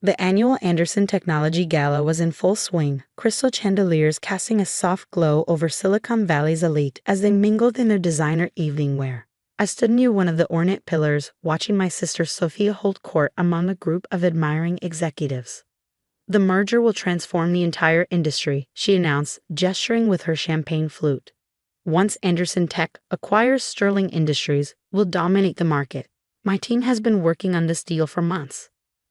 The annual Anderson Technology Gala was in full swing, crystal chandeliers casting a soft glow over Silicon Valley's elite as they mingled in their designer evening wear. I stood near one of the ornate pillars, watching my sister Sophia hold court among a group of admiring executives. "The merger will transform the entire industry," she announced, gesturing with her champagne flute. "Once Anderson Tech acquires Sterling Industries, we'll dominate the market. My team has been working on this deal for months."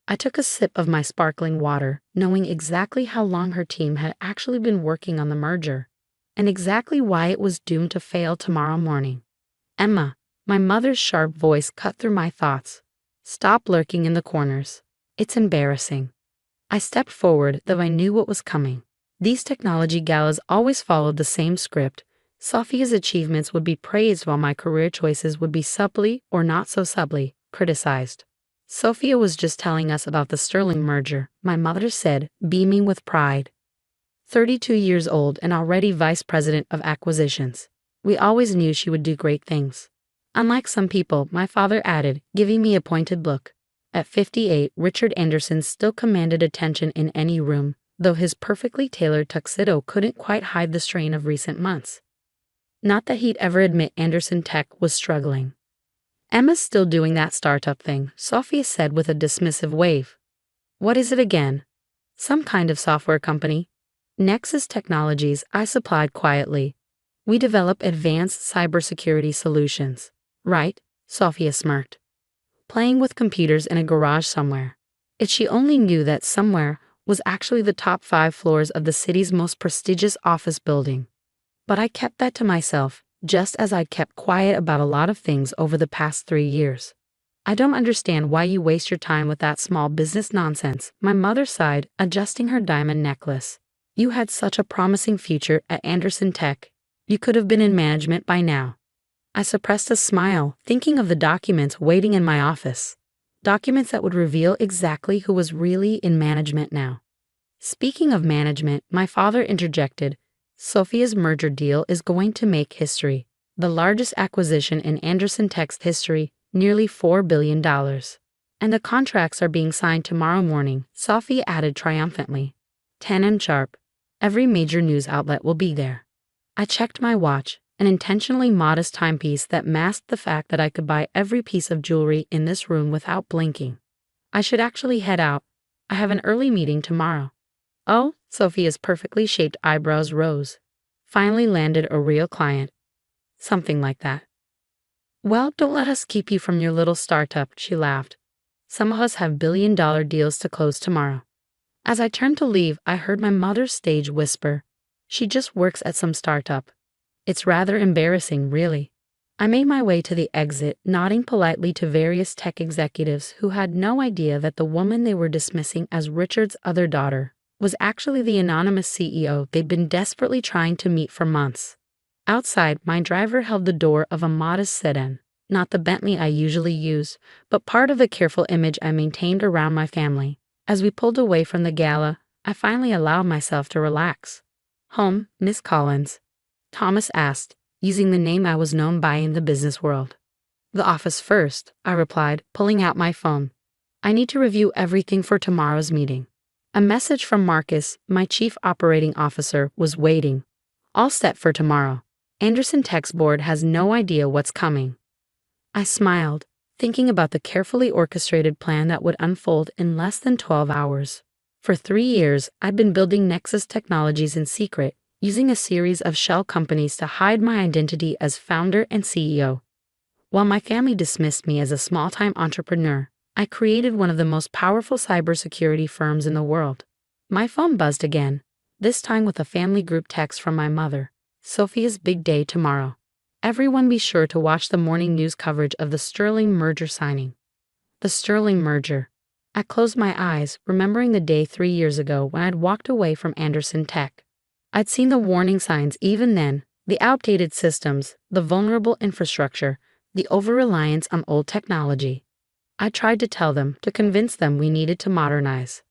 I took a sip of my sparkling water, knowing exactly how long her team had actually been working on the merger, and exactly why it was doomed to fail tomorrow morning. "Emma," my mother's sharp voice cut through my thoughts. "Stop lurking in the corners. It's embarrassing." I stepped forward, though I knew what was coming. These technology galas always followed the same script. Sophia's achievements would be praised while my career choices would be subtly, or not so subtly, criticized. "Sophia was just telling us about the Sterling merger," my mother said, beaming with pride. 32 years old and already vice president of acquisitions. "We always knew she would do great things." "Unlike some people," my father added, giving me a pointed look. At 58, Richard Anderson still commanded attention in any room, though his perfectly tailored tuxedo couldn't quite hide the strain of recent months. Not that he'd ever admit Anderson Tech was struggling. "Emma's still doing that startup thing," Sophia said with a dismissive wave. "What is it again?" "Some kind of software company." "Nexus Technologies," I supplied quietly. "We develop advanced cybersecurity solutions." "Right," Sophia smirked. "Playing with computers in a garage somewhere." If she only knew that somewhere was actually the top 5 floors of the city's most prestigious office building. But I kept that to myself, just as I'd kept quiet about a lot of things over the past 3 years. "I don't understand why you waste your time with that small business nonsense," my mother sighed, adjusting her diamond necklace. "You had such a promising future at Anderson Tech. You could have been in management by now." I suppressed a smile, thinking of the documents waiting in my office. Documents that would reveal exactly who was really in management now. Speaking of management, my father interjected, "Sophia's merger deal is going to make history. The largest acquisition in Anderson Tech's history, nearly $4 billion. And the contracts are being signed tomorrow morning," Sophia added triumphantly. 10 a.m. sharp. Every major news outlet will be there." I checked my watch, an intentionally modest timepiece that masked the fact that I could buy every piece of jewelry in this room without blinking. "I should actually head out. I have an early meeting tomorrow." "Oh," Sophia's perfectly shaped eyebrows rose. "Finally landed a real client." "Something like that." "Well, don't let us keep you from your little startup," she laughed. "Some of us have billion-dollar deals to close tomorrow." As I turned to leave, I heard my mother's stage whisper, "She just works at some startup." It's rather embarrassing, really. I made my way to the exit, nodding politely to various tech executives who had no idea that the woman they were dismissing as Richard's other daughter was actually the anonymous CEO they'd been desperately trying to meet for months. Outside, my driver held the door of a modest sedan, not the Bentley I usually use, but part of the careful image I maintained around my family. As we pulled away from the gala, I finally allowed myself to relax. "Home, Miss Collins?" Thomas asked, using the name I was known by in the business world. "The office first," I replied, pulling out my phone. "I need to review everything for tomorrow's meeting." A message from Marcus, my chief operating officer, was waiting. "All set for tomorrow. Anderson Tech's board has no idea what's coming." I smiled, thinking about the carefully orchestrated plan that would unfold in less than 12 hours. For 3 years, I'd been building Nexus Technologies in secret, using a series of shell companies to hide my identity as founder and CEO. While my family dismissed me as a small-time entrepreneur, I created one of the most powerful cybersecurity firms in the world. My phone buzzed again, this time with a family group text from my mother. "Sophia's big day tomorrow. Everyone be sure to watch the morning news coverage of the Sterling merger signing." The Sterling merger. I closed my eyes, remembering the day 3 years ago when I'd walked away from Anderson Tech. I'd seen the warning signs even then, the outdated systems, the vulnerable infrastructure, the over-reliance on old technology. I tried to tell them, to convince them we needed to modernize.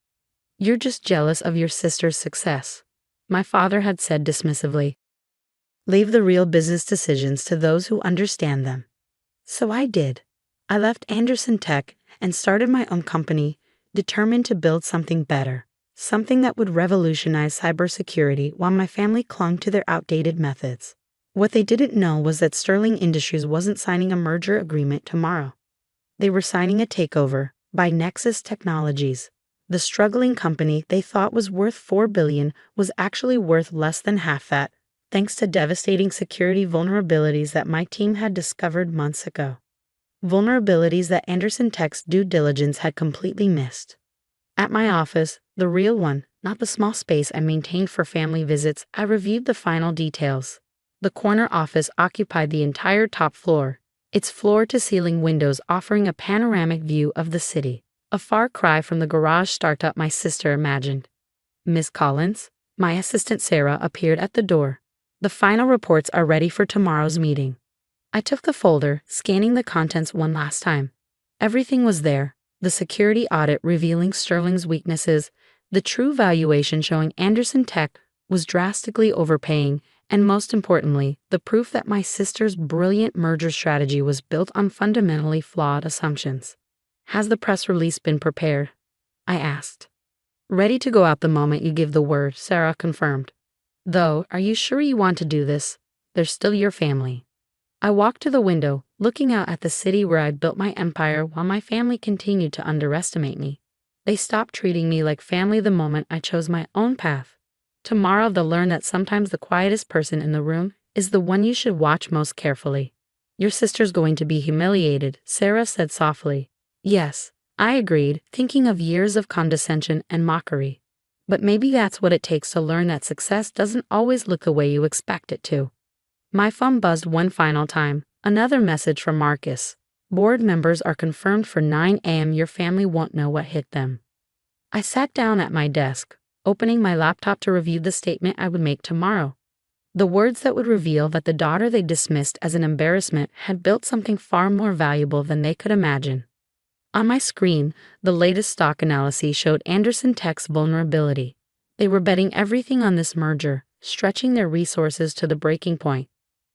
"You're just jealous of your sister's success," my father had said dismissively. "Leave the real business decisions to those who understand them." So I did. I left Anderson Tech and started my own company, determined to build something better, something that would revolutionize cybersecurity while my family clung to their outdated methods. What they didn't know was that Sterling Industries wasn't signing a merger agreement tomorrow. They were signing a takeover by Nexus Technologies. The struggling company they thought was worth $4 billion was actually worth less than half that, thanks to devastating security vulnerabilities that my team had discovered months ago. Vulnerabilities that Anderson Tech's due diligence had completely missed. At my office, the real one, not the small space I maintained for family visits, I reviewed the final details. The corner office occupied the entire top floor, its floor-to-ceiling windows offering a panoramic view of the city, a far cry from the garage startup my sister imagined. "Miss Collins?" My assistant Sarah appeared at the door. "The final reports are ready for tomorrow's meeting." I took the folder, scanning the contents one last time. Everything was there: the security audit revealing Sterling's weaknesses, the true valuation showing Anderson Tech was drastically overpaying, and most importantly, the proof that my sister's brilliant merger strategy was built on fundamentally flawed assumptions. "Has the press release been prepared?" I asked. "Ready to go out the moment you give the word," Sarah confirmed. "Though, are you sure you want to do this? They're still your family." I walked to the window, looking out at the city where I'd built my empire while my family continued to underestimate me. They stopped treating me like family the moment I chose my own path. Tomorrow they'll learn that sometimes the quietest person in the room is the one you should watch most carefully. "Your sister's going to be humiliated," Sarah said softly. "Yes," I agreed, thinking of years of condescension and mockery. "But maybe that's what it takes to learn that success doesn't always look the way you expect it to." My phone buzzed one final time. Another message from Marcus. "Board members are confirmed for 9 a.m. Your family won't know what hit them." I sat down at my desk, opening my laptop to review the statement I would make tomorrow. The words that would reveal that the daughter they dismissed as an embarrassment had built something far more valuable than they could imagine. On my screen, the latest stock analysis showed Anderson Tech's vulnerability. They were betting everything on this merger, stretching their resources to the breaking point.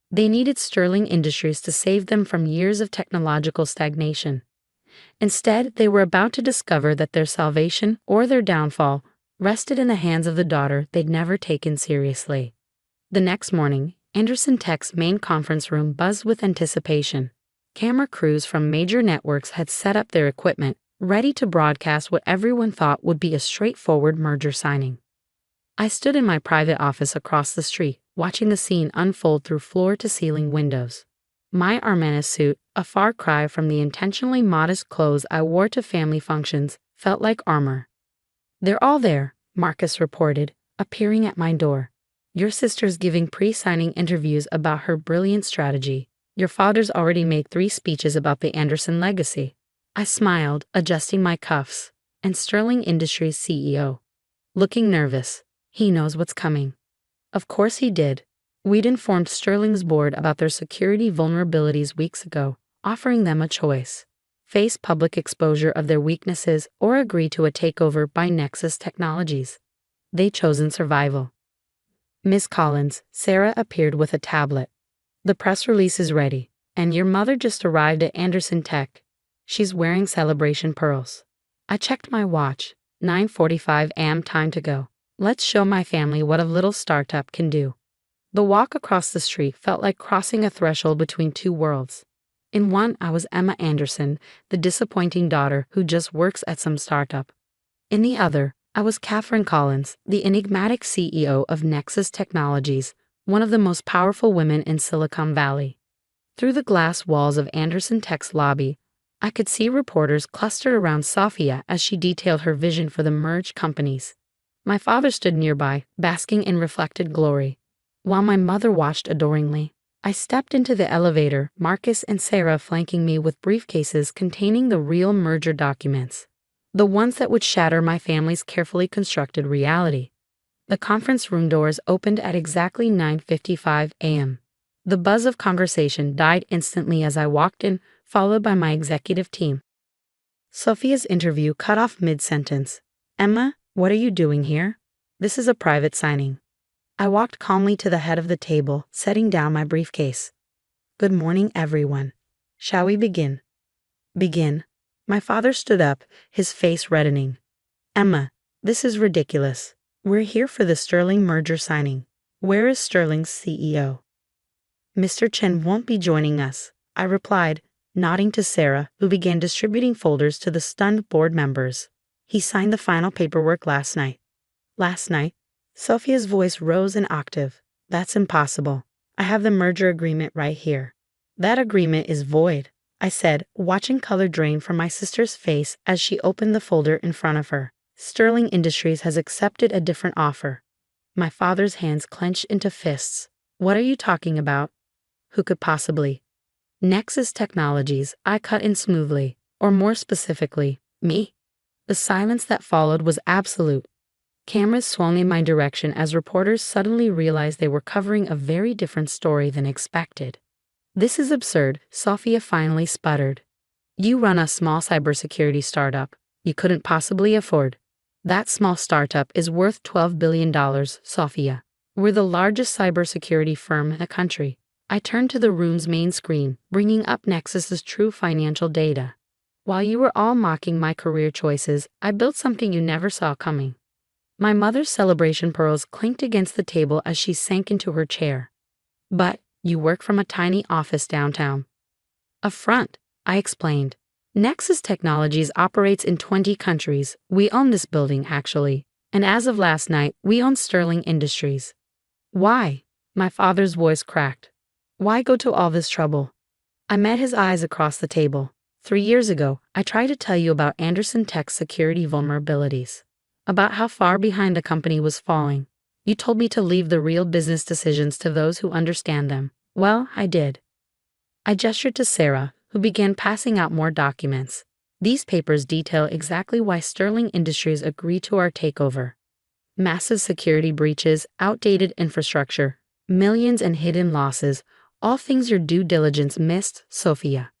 They needed Sterling Industries to save them from years of technological stagnation. Instead, they were about to discover that their salvation, or their downfall, rested in the hands of the daughter they'd never taken seriously. The next morning, Anderson Tech's main conference room buzzed with anticipation. Camera crews from major networks had set up their equipment, ready to broadcast what everyone thought would be a straightforward merger signing. I stood in my private office across the street, watching the scene unfold through floor-to-ceiling windows. My Armani suit, a far cry from the intentionally modest clothes I wore to family functions, felt like armor. "They're all there," Marcus reported, appearing at my door. "Your sister's giving pre-signing interviews about her brilliant strategy. Your father's already made 3 speeches about the Anderson legacy." I smiled, adjusting my cuffs. "And Sterling Industries CEO. Looking nervous. He knows what's coming." Of course he did. We'd informed Sterling's board about their security vulnerabilities weeks ago, offering them a choice: face public exposure of their weaknesses or agree to a takeover by Nexus Technologies. They'd chosen survival. "Miss Collins," Sarah appeared with a tablet. "The press release is ready, and your mother just arrived at Anderson Tech. She's wearing celebration pearls." I checked my watch. 9:45 a.m. time to go. Let's show my family what a little startup can do. The walk across the street felt like crossing a threshold between two worlds. In one, I was Emma Anderson, the disappointing daughter who just works at some startup. In the other, I was Catherine Collins, the enigmatic CEO of Nexus Technologies, one of the most powerful women in Silicon Valley. Through the glass walls of Anderson Tech's lobby, I could see reporters clustered around Sophia as she detailed her vision for the merged companies. My father stood nearby, basking in reflected glory, while my mother watched adoringly. I stepped into the elevator, Marcus and Sarah flanking me with briefcases containing the real merger documents, the ones that would shatter my family's carefully constructed reality. The conference room doors opened at exactly 9:55 a.m. The buzz of conversation died instantly as I walked in, followed by my executive team. Sophia's interview cut off mid-sentence. "Emma, what are you doing here? This is a private signing." I walked calmly to the head of the table, setting down my briefcase. "Good morning, everyone. Shall we begin?" "Begin?" My father stood up, his face reddening. Emma, this is ridiculous. We're here for the Sterling merger signing. Where is Sterling's CEO? Mr. Chen won't be joining us, I replied, nodding to Sarah, who began distributing folders to the stunned board members. He signed the final paperwork last night. Last night? Sophia's voice rose an octave. That's impossible. I have the merger agreement right here. That agreement is void, I said, watching color drain from my sister's face as she opened the folder in front of her. Sterling Industries has accepted a different offer. My father's hands clenched into fists. What are you talking about? Who could possibly? Nexus Technologies, I cut in smoothly, or more specifically, me. The silence that followed was absolute. Cameras swung in my direction as reporters suddenly realized they were covering a very different story than expected. This is absurd, Sophia finally sputtered. You run a small cybersecurity startup. You couldn't possibly afford. That small startup is worth $12 billion, Sophia. We're the largest cybersecurity firm in the country. I turned to the room's main screen, bringing up Nexus's true financial data. While you were all mocking my career choices, I built something you never saw coming. My mother's celebration pearls clinked against the table as she sank into her chair. But you work from a tiny office downtown. A front, I explained. Nexus Technologies operates in 20 countries. We own this building, actually. And as of last night, we own Sterling Industries. Why? My father's voice cracked. Why go to all this trouble? I met his eyes across the table. 3 years ago, I tried to tell you about Anderson Tech's security vulnerabilities. About how far behind the company was falling. You told me to leave the real business decisions to those who understand them. Well, I did. I gestured to Sarah, who began passing out more documents. These papers detail exactly why Sterling Industries agreed to our takeover. Massive security breaches, outdated infrastructure, millions in hidden losses, all things your due diligence missed, Sophia.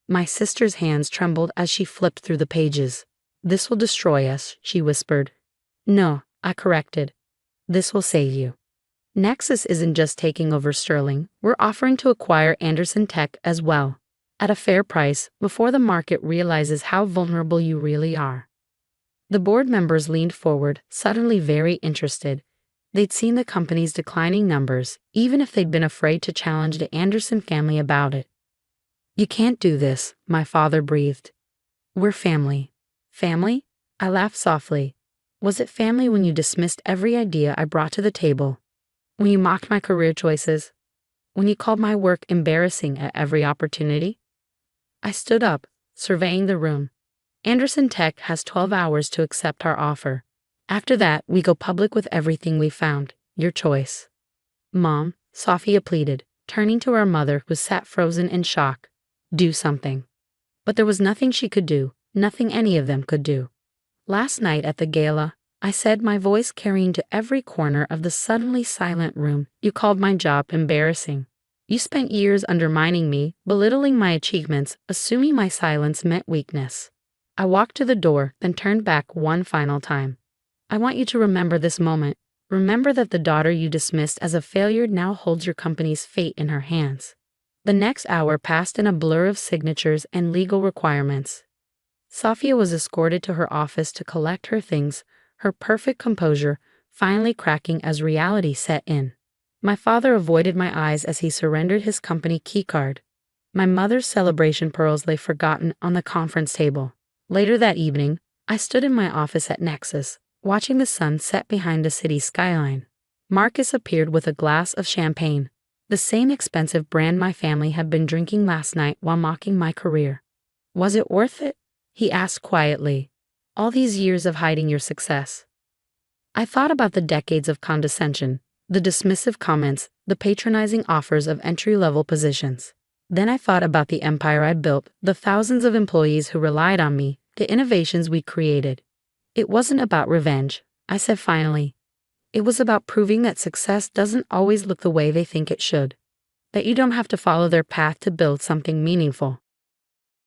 My sister's hands trembled as she flipped through the pages. This will destroy us, she whispered. No, I corrected. This will save you. Nexus isn't just taking over Sterling, we're offering to acquire Anderson Tech as well. At a fair price, before the market realizes how vulnerable you really are. The board members leaned forward, suddenly very interested. They'd seen the company's declining numbers, even if they'd been afraid to challenge the Anderson family about it. You can't do this, my father breathed. We're family. Family? I laughed softly. Was it family when you dismissed every idea I brought to the table? When you mocked my career choices? When you called my work embarrassing at every opportunity? I stood up, surveying the room. Anderson Tech has 12 hours to accept our offer. After that, we go public with everything we found. Your choice. Mom, Sophia pleaded, turning to our mother who sat frozen in shock. Do something. But there was nothing she could do, nothing any of them could do. Last night at the gala, I said, my voice carrying to every corner of the suddenly silent room, you called my job embarrassing. You spent years undermining me, belittling my achievements, assuming my silence meant weakness. I walked to the door, then turned back one final time. I want you to remember this moment. Remember that the daughter you dismissed as a failure now holds your company's fate in her hands. The next hour passed in a blur of signatures and legal requirements. Sophia was escorted to her office to collect her things, her perfect composure finally cracking as reality set in. My father avoided my eyes as he surrendered his company keycard. My mother's celebration pearls lay forgotten on the conference table. Later that evening, I stood in my office at Nexus, watching the sun set behind the city skyline. Marcus appeared with a glass of champagne, the same expensive brand my family had been drinking last night while mocking my career. Was it worth it? He asked quietly. All these years of hiding your success. I thought about the decades of condescension, the dismissive comments, the patronizing offers of entry-level positions. Then I thought about the empire I built, the thousands of employees who relied on me, the innovations we created. It wasn't about revenge, I said finally. It was about proving that success doesn't always look the way they think it should. That you don't have to follow their path to build something meaningful.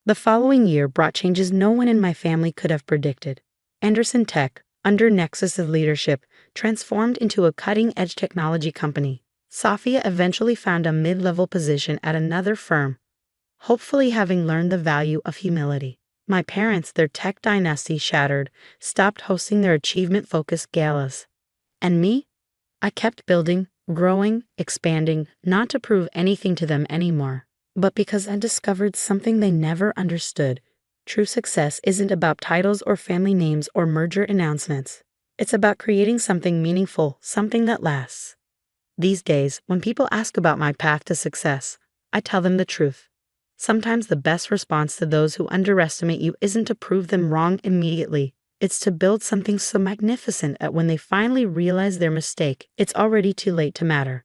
The following year brought changes no one in my family could have predicted. Anderson Tech, under Nexus's leadership, transformed into a cutting-edge technology company. Sophia eventually found a mid-level position at another firm, hopefully having learned the value of humility. My parents, their tech dynasty shattered, stopped hosting their achievement-focused galas. And me? I kept building, growing, expanding, not to prove anything to them anymore, but because I discovered something they never understood. True success isn't about titles or family names or merger announcements. It's about creating something meaningful, something that lasts. These days, when people ask about my path to success, I tell them the truth. Sometimes the best response to those who underestimate you isn't to prove them wrong immediately. It's to build something so magnificent that when they finally realize their mistake, it's already too late to matter.